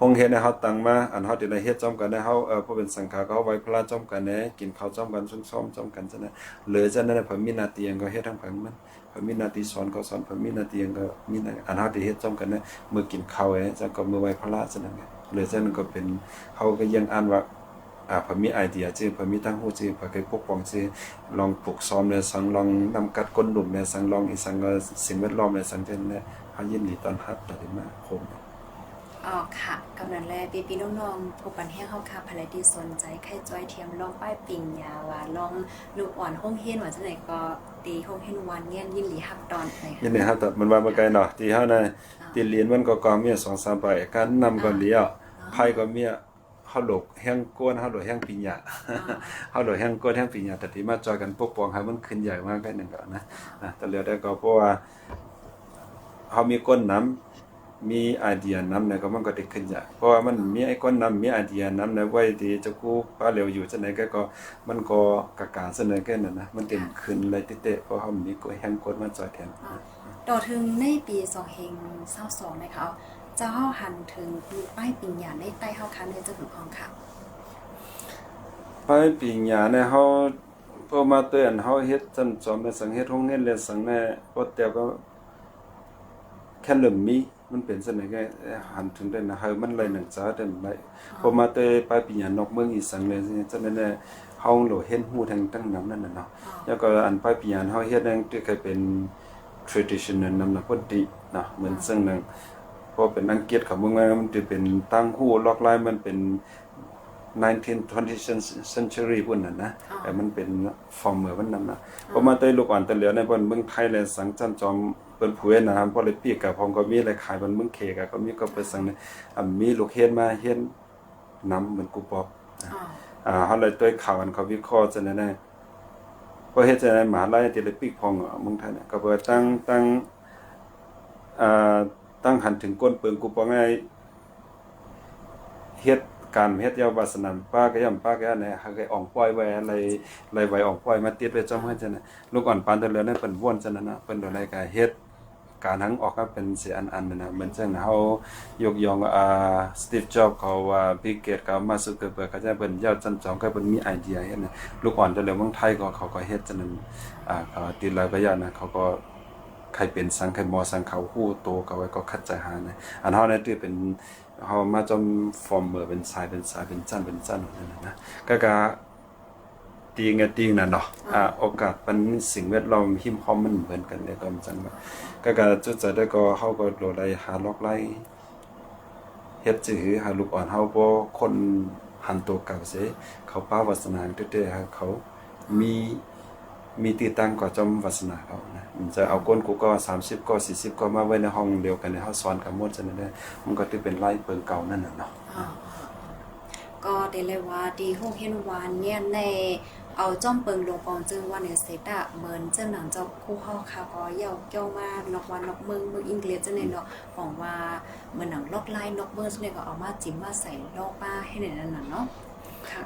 ห้องเฮ็ดให้เฮาตั้งมาอันเฮาที่ได้เฮ็ดจ้อมกันได้เฮาผู้เป็นสังฆาก็เอาไว้พระจ้อมกันแหน่กินข้าวจ้อมกันซ้อมจ้อมกันจังนั้นเหลือจังนั้นเพิ่นมีหน้าที่ก็เฮ็ดทั้งเพิ่นมันเพิ่นมีหน้าที่สอนก็สอนเพิ่นมีหน้าที่ก็มีอันเฮาที่เฮ็ดจ้อมกันนะมื้อกินข้าวจังก็มื้อไหว้พระจังนั้นเหลือจังนั้นก็เป็นเฮาก็ยังอ่านว่าเพิ่นมีไอเดียจื้อเพิ่นมีทั้งฮู้จื้อเพิ่นเคยปกป้องจื้อลองปลูกซ้อมเนี่ยสังลองนำกัดก้นหลุมเนี่ยสังลองอีสังก็สิ่งแวดล้อมเนี่ยสังจังนั้นเฮายินดีต้อนรับได้มาคม อ๋อค่ะกำนันแลปีน้องๆผู้ปันแห้งเฮาค่ะภายที่สนใจไข่จ้อยเทียมลองป้ายปิ่งยาว่าลองลูกอ่อนห้องเฮียนว่าจังได๋ก็ตีห้องเฮียนวันเงี้ยยินดีฮับตอนไหน ยินดีครับแต่มันว่าเมื่อไกลเนาะที่เฮานะที่เรียนมันก็มี2-3ใบการนำก็เลี้ยวไผก็มีเฮาหลกแห้งก้นเฮาหลกแห้งปิญญาเฮาหลกแห้งก้นแห้งปิญญาแต่ที่มาจอยกันปกป้องให้มันขึ้นใหญ่มากได้นึงก็นะแต่เหลือได้ก็เพราะว่าเฮามีก้นน้ำมีไอเดียนำเนี่ยก็มันก็ได้ขึ้นใหญ่เพราะว่ามันมีไอ้ก้นน้ำมีไอเดียนำเนี่ยไว้ที่จะกู้ป้าเหลวอยู่จังได๋ก็มันก็กะกาเสนอแค่นั้นนะมันเต็มขึ้นเลยติเตะเพราะเฮามีก้นแห้งก้นมาจอยแทน ต่อถึงในปี2022นะคะจะเฮาหันถึงป้ายปิ่งยาในใต้เฮาคันในจังหวัดของค่ะ ไปปีหญ้าเนี่ยเฮาพอมาเตือนเฮาเฮ็ดจันจอมในสังเฮ็ดโรงเรียนเรียนสังแน่บ่แต่ก็แค่เริ่มมีมันเป็นจังได๋ก็หันถึงได้นะเฮามันเลยหนังจ้าได้ไหมพอมาเตไปปีหญ้านอกเมืองอีสังเลยจังได๋เนี่ยเฮาโหลเห็นฮู้ทั้งตั้งนำนั่นน่ะเนาะแล้วก็อันไปปีหญ้าเฮาเฮ็ดนั่นที่เคยเป็น traditional นำนะพอดีเนาะเหมือนซึ่งนึงพอเป็นอังกฤษเขาเมืองมันจะเป็นตั้งฮู้ล็อกไลน์มันเป็น19th 20th century พุ่นน่ะนะแต่มันเป็นฟอร์มเหมือนมันนำนะพอมาได้ลูกอ่อนแต่เหลือในบนเมืองไทยและสังจันจอมเปิ้นผู้เวนนะครับพอเลยปีกกับพองก็มีอะไรขายบนเมืองเคก็มีก็เปิ้นสังมีลูกเฮ็ดมาเฮ็ดนำเหมือนกูปอกเฮาเลยต้วยข่าวอันเขาวิเคราะห์จังได๋พอเฮ็ดจังได๋มหาลัยที่เลยปีกพองเมืองไทยเนี่ยก็เปิดตั้งหันถึงก้นเปิงกูปองไงเฮ็ดการเฮ็ดยาวาสนามป้าก็ย่ำป้าก็เนี่ยหาก็อ่องปล่อยไว้อะไรไว้อ่องปล่อยมาติดไว้จ้อมให้จังนะลูกอ่อนปานตะเหลือนั่นเปิ้นว่นจังนั้นนะเปิ้นโดนอะไรก็เฮ็ดการทั้งออกก็เป็นสิอันนั่นนะเหมือนจังเฮายกย่องสตีฟจ็อบส์เขาว่าบิลเกตส์เขามาร์คซักเคอร์เบิร์กเขาจะเปิ้นยาวจันจองก็เปิ้นมีไอเดียเฮ็ดนะลูกอ่อนตะเหลือเมืองไทยก็เขาก็เฮ็ดจังนั้นเขาติดหลายประหยัดนะเขาก็ใครเป็นสังใครมอสังเขาฮู้โตก็ไว้ก็คัดใจหานะอันเฮาเนี่ยที่เป็นเฮามาจอมฟอร์มเมอร์เป็นสายเป็นจันนั่นนะก็ตีงนั่นเนาะโอกาสมันสิ่งแวดล้อมหิมพอมมันเหมือนกันเนี่ยก็มันจังว่าก็จุดจะได้ก็เฮาก็โลได้หาล็อกไล่เฮ็ดจื้อหาลูกอ่อนเฮาบ่คนหันตัวเก่าเสิเขาป้าวาสนาเต้ๆเขามีตีตั้งก็จอมวาสนาเขานะมันจะเอาก้นกูก็30ก็40ก็มาไว้ในห้องเดียวกันเนี่ยเฮาสอนกันหมดจังได๋มันก็ถือเป็นไล่เปิงเก่านั่นน่ะเนาะก็ได้เลยว่าดีโฮงเฮียนวานเนี่ยในเอาจ้อมเปิงลงปองจึงว่าในเซตอะเหมือนเจ้าหนังเจ้าคู่เฮาค่ะก็เย่าเกี่ยวมานอกวันนอกเมืองอังกฤษจังได๋เนาะของว่าเหมือนหนังลอกลายนอกเมืองจังได๋ก็เอามาจิ้มมาใส่ลอกป้าให้ในนั้นน่ะเนาะค่ะ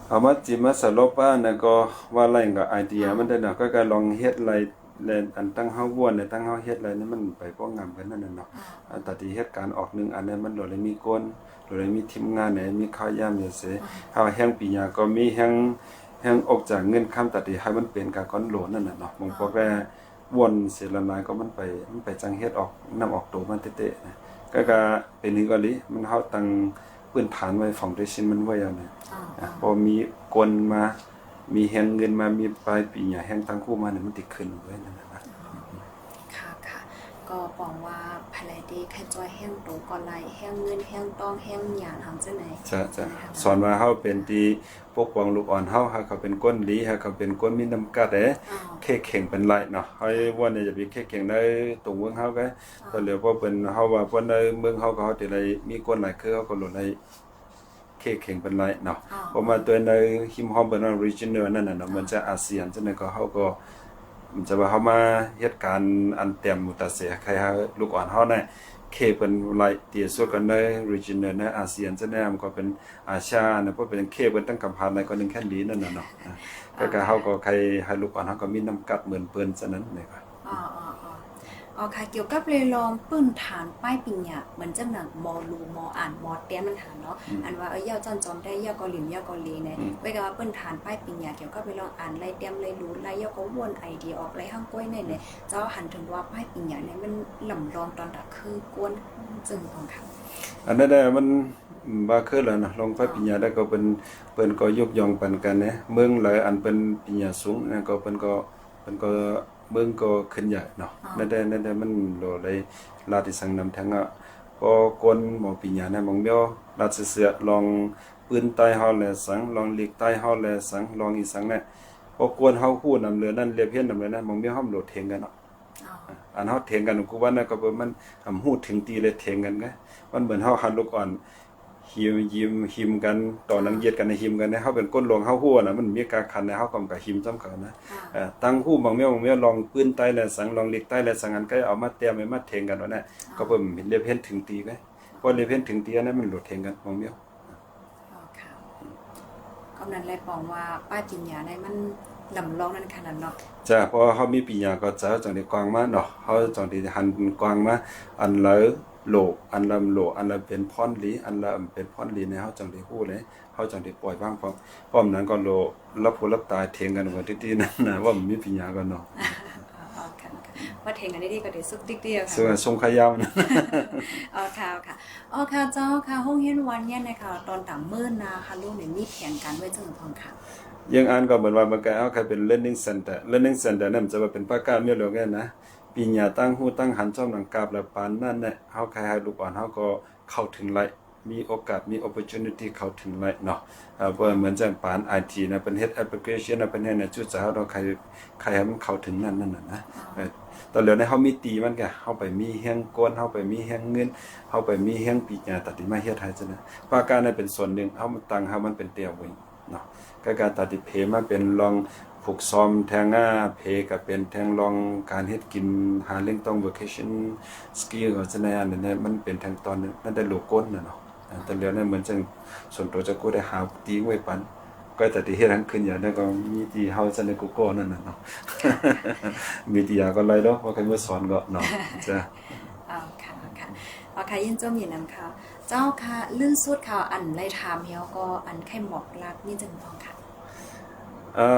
เอามาจิมาสลบป้านะก็ว่าอะไรก็ไอเดียมันได้เนาะก็ลองเฮ็ดอะไรแลอันตั้งเฮาว่วนเนี่ยตั้งเฮาเฮ็ดอะไรนี่มันไปบ่งามกันนั่นน่ะเนาะแต่ที่เฮ็ดการออกนึงอันนั้นมันโดเลยมีก้นโดยมีทีมงานไหนมีข้าวยามจังซี่เฮาแห่งปีหญ้าก็มีแห่งออกจากเงินค้ำตัดที่ให้มันเป็นการก้อนโหลนั่นน่ะเนาะบางพวกแกวนเสร็จละนายก็มันไปจังเฮ็ดออกนำออกโตมันเตะๆนะก็เป็นอีกอลิมันเฮาตั้งพื้นฐานไว้ฟาวเดชั่นมันไว้แล้วเนี่ยพอมีกลมามีแห่งเงินมามีปลายปีหญ้าแห่งทั้งคู่มาเนี่ยมันติขึ้นไว้นั่นน่ะนะค่ะ ก็บอกว่าภายดีแค่จอยแห้งโตก่อนไหลแห้งเงินแห้งต้องแห้งหยาดทำจังไหน จะสอนว่าเฮาเป็นที่ปกป้องลูกอ่อนเฮาให้เขาเป็นก้นดีให้เขาเป็นก้นมีน้ำกัดเคเข่งเป็นไรเนาะเฮาว่าเนี่ยจะมีเคเข่งได้ตรงเมืองเฮาก็ก็เหลือพอเป็นเฮาว่าเพิ่นในเมืองเฮาก็เฮาสิได้มีก้นหลายคือเฮาก็หลุดได้เคเข่งเป็นไรเนาะเพราะมาตัวในฮิมฮอมเป็นว่า regional นั่นน่ะเนาะมันจะอาเซียนจังได๋ก็เฮาก็มันจะว่าเฮามาเฮ็ดการอันเต็มมุตะเสใครลูกอ่อนเฮาเนี่ยเคเป็นไรเตียสุดกันใน regional ในอาเซียนจังได๋มันก็เป็นอาชาเนี่ยเพราะเป็นเคเป็นตั้งกำพันในก็นึงแค่ดีนั่นน่ะเนาะก็เฮาก็ใครให้ลูกอ่อนเฮาก็มีน้ำกัดเหมือนเปิ้นซะนั้นนี่ก็อ๋อค่ะเกี่ยวกับเลยลองปื้นฐานป้ายปิญญาเหมือนจังหนังมอลูมออ่านมอเตียนมันฐานเนาะอันว่าเย่าจอนจอมได้ย่าเกาหลีย่าเกาหลีเนี่ยไว้ก็ว่าปื้นฐานป้ายปิญญาเกี่ยวกับไปลองอ่านไล่เตียมไล่รู้ไล่ย่าก็วนไอเดียออกไล่ห้างก้อยเนี่ยเจ้าหันถึงว่าป้ายปิญญาเนี่ยมันหล่ำรองตอนดักคือกวนจึงต้องค่ะอันนั้นมันบ่คือแล้วนะลงไปปัญญาได้ก็เป็นเปิ้นก็ยกย่องปันกันนะเมืองหลายอันเป็นปัญญาสูงนะก็เพิ่นก็เมืองก็ขึ้นใหญ่เนาะนั่นได้มันโลได้ลาติสังนำทั้งอ่ะพอคนหมอปัญญานะมองเดียวลาดเสือลองปืนใต้เฮาแลสังลองลีกใต้เฮาแลสังลองอีสังเนี่ยพอกวนเฮาฮู้นำเรือนั่นเรียบเฮียนนำเรือนั้นมองเดียวเฮาโหลดเทงกันเนาะอันเฮาเถียงกันกูว่าน่ะก็บ่มันฮู้ถึงตีเลยเถียงกันไงมันเหมือนเฮาหันลูกอ่อนหิมกันตอนนั้นเย็ดกันในหิมกันนะเฮาเป็นก้นหลวงเฮาฮู้น่ะมันมีกาคันนะเฮาก็หิมซ้ำกันนะตั้งฮู้บางแม่ลองปืนใต้และสังลองลิกใต้และสังอันก็เอามาเตรียมไว้มาเถียงกันว่าน่ะก็เพิ่นเรียบเฮ็ดถึงตีไงพอเรียบเฮ็ดถึงตีนั้นมันโหลดเถียงกันบางแม่ค่ะกำนันเลยบอกว่าป้ายปิญญาในมันลำลองนั่นขนาดเนาะจ้ะเพราะเฮามีปัญญาก็จะจังได้กว้างมาเนาะเฮาจังได้หันกว้างมาอันละโลอันละโลอันละเป็นพรหลีอันละเป็นพรหลีในเฮาจังได้ฮู้เลยเฮาจังได้ปล่อยวางพร้อมนั้นก็โลรับผู้รับตายเถียงกันว่าติๆนั่นน่ะว่ามันมีปัญญากันเนาะว่าเถียงกันได้ก็ได้สุกติ๊กเดียวค่ะสงขยาวนะค่ะเจ้าค่ะห้องเฮียนวันเนี่ยนะคะตอนต่างมื้อนาค่ะลูกเนี่ยมีแผนการไว้จังพองค่ะยังอ่านก็เหมือนว่ามันก็เอาใครเป็น learning center นั่นจะว่าเป็นภาคการเมียหลวงแก่นะปีญาตั้งหูตั้งหันช่องหนังกาบและปานนั่นเนี่ยเฮาใครให้ลูกอ่อนเฮาก็เข้าถึงไรมีโอกาสมี opportunity เข้าถึงไรเนาะเพราะเหมือนจังปาน IT นะเป็น head application นะเป็นเนี่ยจุดจะเฮาเราใครให้มันเข้าถึงนั่นน่ะนะตอนเหลือในเฮามีตีมันก็เฮาไปมีแฮงก้นเฮาไปมีแฮงเงินเฮาไปมีแฮงปีญาตัดที่มาเฮ็ดให้จังนะภาคการนั้นเป็นส่วนหนึ่งเฮามันตั้งเฮามันเป็นเตียวไว้เนาะการตัดเพมาเป็นลองผูกซ้อมแทงง่าเพก็เป็นแทงลองการเฮ็ดกินหาเรื่องต้อง vocation skill ก็จะในอันนี้มันเป็นแทงตอนนั้นได้โลก้นน่ะเนาะแต่เหลือนั้นเหมือนจังส่วนตัวจะกูได้หาตีไว้ปันก็แต่ที่เฮ็ดทั้งขึ้นอย่างนั้นก็มีที่เฮาจะในกูก็นั่นน่ะเนาะมีที่ก็ไล่เนาะว่าใครมาสอนก็เนาะจ้ะค่ะยินจมยินนำค่ะเจ้าค่ะลื่นสุดค่ะอันไล่ถามเฮียก็อันไข่หมอกลักนี่จังพองค่ะ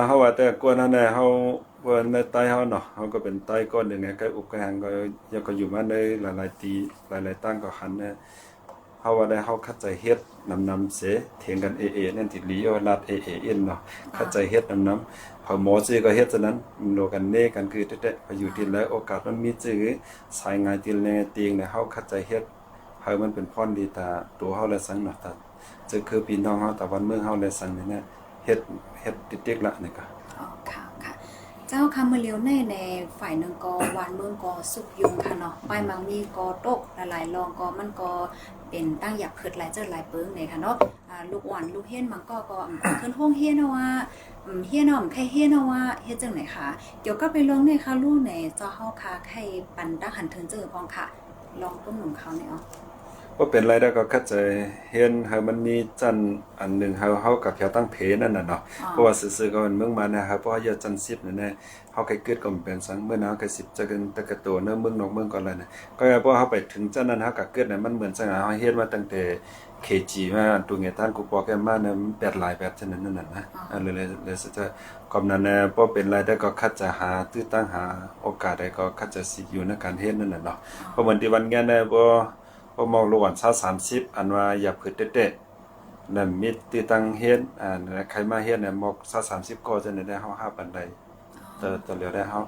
เฮาว่าแต่กวนนั้นน่ะเฮาว่าในใต้เฮาเนาะเฮาก็เป็นใต้ก้อนนึงไงก็อุกหังก็ยังก็อยู่มาในหลายๆตีหลายๆตั้งก็หันนะเฮาว่าได้เฮาเข้าใจเฮ็ดนำเสเถียงกันนั่นติลีเอาลาดเอ็นเนาะเข้าใจเฮ็ดนำพอหมอซื้อก็เฮ็ดซะนั้นโลกันเนกันคือแท้ๆพออยู่ที่แล้วโอกาสมันมีจื้อสายงานที่แลเตียงเนี่ยเฮาเข้าใจเฮ็ดให้มันเป็นพรดีตาตัวเฮาและสังเนาะตาจะคือพี่น้องเฮาตะวันเมืองเฮาและสังเนี่ยเฮ็ดติ๊กๆละนี่ก็ค่ะเจ้าคำมาเลียวในฝ่ายนึงก็วานเมืองก็สุกยุงค่ะเนาะป้ายมังมีก็ตกหลายๆรองก็มันก็เป็นตั้งอยากเพิดหลายเจอหลายเปิ้งเลยค่ะเนาะลูกอ่อนลูกเฮียนมันก็ขึ้นห้องเฮียนเนาะว่าเฮียนเนาะใครเฮียนเนาะว่าเฮ็ดจังไหนคะเกี่ยวกับไปลองในค่ะลูกในเจ้าเฮาค่ะใครปันตั้งหันถึงเจอพองค่ะลองต้มหนุ่มเขาเนี่ยว่าเป็นไรได้ก็เข้าใจเห็นเฮามันมีจันอันหนึ่งเฮากับเพียวตั้งเพนั่นน่ะเนาะเพราะว่าซื่อๆก็มันเมืองมานะครับเพราะว่าอย่าจัน10นั่นแน่เฮาเคยเกิดก็เป็นสังเมื่อนาก็10จะกันตะกะโตเนเมืองนอกเมืองก่อนแล้วนะก็เพราะเฮาไปถึงจันนั้นเฮาก็เกิดน่ะมันเหมือนจังเฮาเฮ็ดมาตั้งแต่ KG มาตัวเงท่านกูปอแกมาเนี่ย8หลายแบบฉะนั้นนั่นน่ะนะเลยจะกำนั้นพอเป็นรายได้ก็คัดจะหาตื้อตั้งหาโอกาสได้ก็คัดจะสิอยู่ในการเฮ็ดนั่นน่ะเนาะเพราะเหมือนที่วันงานเนี่ยพอมองลวน30อันว่าอย่าผืดเด็ดๆนั่นมีติตั้งเฮ็ดใครมาเฮ็ดเนี่ยมอก30ก็จะได้เฮา5ปานใด แต่เหลียวได้เฮา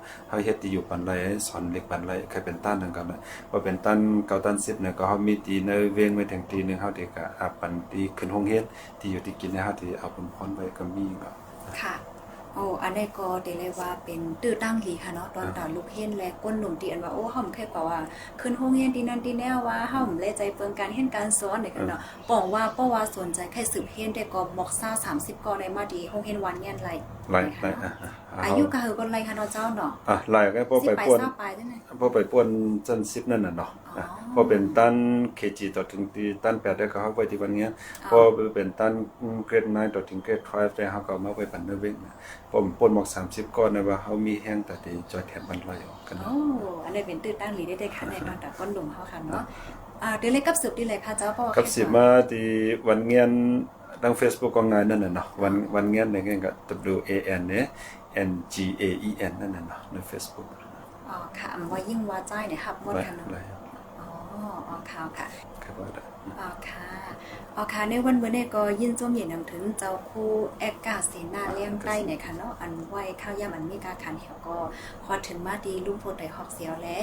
เฮ็ดที่อยู่ปันไรสอนเล็กปันไรใครเป็นต้านนึงกันนะพอเป็นต้าน9ต้าน10เนี่ยก็เฮามีตีในเวงไว้ถึงตีนึงเฮาที่ก็อาปันที่ขึ้นโรงเรียนที่อยู่ที่กินเนี่ยเฮาที่เอาผลพรไว้ก็มีก็ ค่ะโอ้อันนี้ก็ได้เลยว่าเป็นตื้อตั้งหลีค่ะเนาะตอนตาลูกเห็นและก้นหนุ่มตีอันว่าโอ้เฮาแค่ป่าว่าขึ้นโรงเรียนที่นั่นที่แนวว่าเฮาเลยใจเปิงการเรียนการสอนนี่กันเนาะป้องว่าป้อว่าสนใจแค่สืบเรียนได้ก็บอกซ่า30ก็ได้มาดีโรงเรียนวันเรียนไร ไล่อายุก็คือคนไรคะเนาะเจ้าเนาะ ไล่ก็พอไป สิ ป่วน ทราบไปได้ไหม พอไปป่วนจัน10นั่นน่ะเนาะพอเป็นตัน KG ต่อถึงที่ตัน8ได้ก็เฮาไปที่วันเนี้ยพอเป็นตันเกรด9ต่อถึงเกรด5ได้เฮาก็มาไปปันเนเวงผมป่วนหมอก30ก่อนนะว่าเฮามีแห้งแต่ที่จอยแถบบันไลออกกัน โอ้อันนี้เป็นตื้อตั้งหลีได้ค่ะในตอนตาก้นหนุ่มเฮาค่ะเนาะเดี๋ยวเลยกับสืบดีเลยค่ะเจ้าป้อ กับสิมาที่วันเงียนทาง Facebook ก็ง่ายนั่นน่ะเนาะวันเงียนในเงี้ยก็ WAN เนี่ย NGAEN นั่นน่ะเนาะใน Facebook อ๋อค่ะว่ายิ่งว่าใจเนี่ยครับหมดค่ะเนาะ อะไร อ๋อค่ะค่ะ ครับว่าได้ อ๋อค่ะในวันเมื่อนี้ก็ยินจมเย็นนำถึงเจ้าครูแอกกาเสนาเลี้ยงใต้เนี่ยค่ะเนาะอันไว้ข้าวยามอันมีกาขันเหี่ยวก็พอถึงมาดีลุงโพไตหอกเสียวและ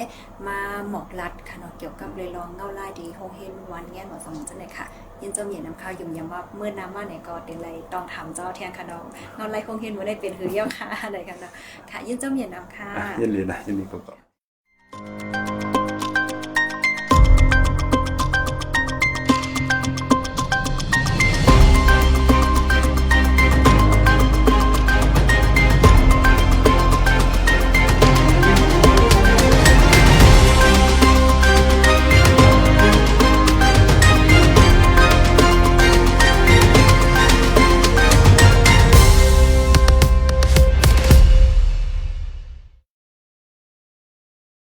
มาหมอกลัดค่ะเนาะเกี่ยวกับเลยลองเงาลายดีโฮเฮนวันแง่นหมอสมองจังได๋ค่ะยินจมเย็นนำข้าวยุ่มยำว่าเมื่อน้ำมาเนี่ยก็เดี๋ยวไรต้องถามเจ้าเที่ยงค่ะเนาะเงาลายโฮเฮนบ่ได้เป็นหือเยี่ยวค่ะได้ค่ะเนาะค่ะยินจมเย็นนำค่ะ ยินดีนะยินดีครับ